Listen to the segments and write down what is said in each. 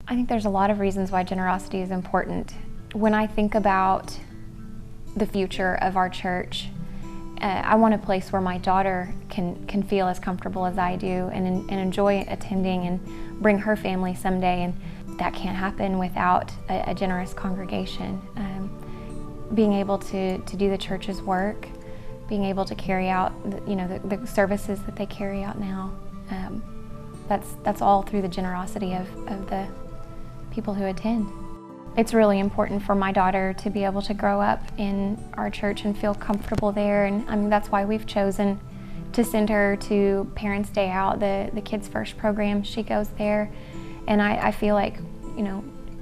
I think there's a lot of reasons why generosity is important. When I think about the future of our church, I want a place where my daughter can feel as comfortable as I do and enjoy attending and bring her family someday, and that can't happen without a generous congregation. Being able to do the church's work, being able to carry out the services that they carry out now, that's all through the generosity of the people who attend. It's really important for my daughter to be able to grow up in our church and feel comfortable there, and I mean that's why we've chosen to send her to Parents' Day Out, the Kids First program. She goes there, and I feel like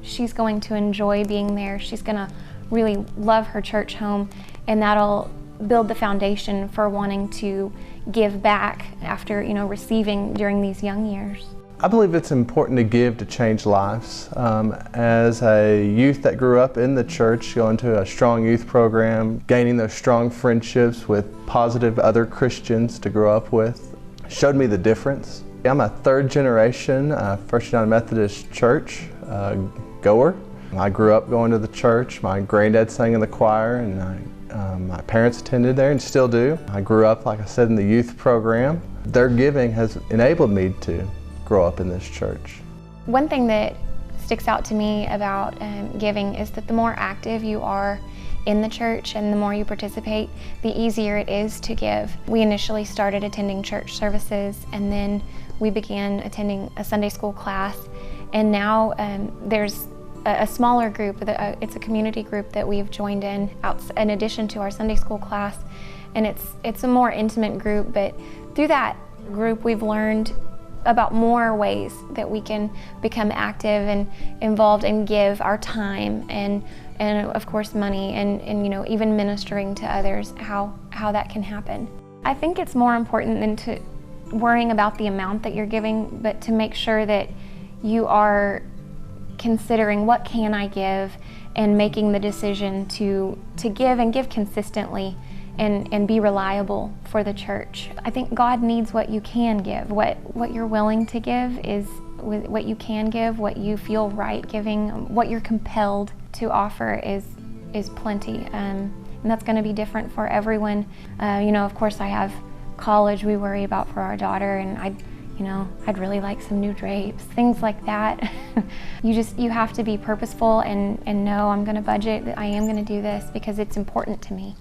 she's going to enjoy being there. She's going to really love her church home, and that'll build the foundation for wanting to give back after receiving during these young years. I believe it's important to give to change lives. As a youth that grew up in the church, going to a strong youth program, gaining those strong friendships with positive other Christians to grow up with, showed me the difference. I'm a third generation First United Methodist Church goer. I grew up going to the church. My granddad sang in the choir, and my parents attended there and still do. I grew up, like I said, in the youth program. Their giving has enabled me to grow up in this church. One thing that sticks out to me about giving is that the more active you are in the church and the more you participate, the easier it is to give. We initially started attending church services, and then we began attending a Sunday school class, and now there's a smaller group. It's a community group that we've joined in addition to our Sunday school class, and it's a more intimate group, but through that group we've learned about more ways that we can become active and involved and give our time and of course money and even ministering to others, how that can happen. I think it's more important than to worrying about the amount that you're giving, but to make sure that you are considering what can I give and making the decision to give and give consistently and be reliable for the church. I think God needs what you can give. What you're willing to give is what you can give, what you feel right giving, what you're compelled to offer is plenty. And that's going to be different for everyone. Of course I have college we worry about for our daughter, and I'd really like some new drapes, things like that. You have to be purposeful and know I'm going to budget, I am going to do this because it's important to me.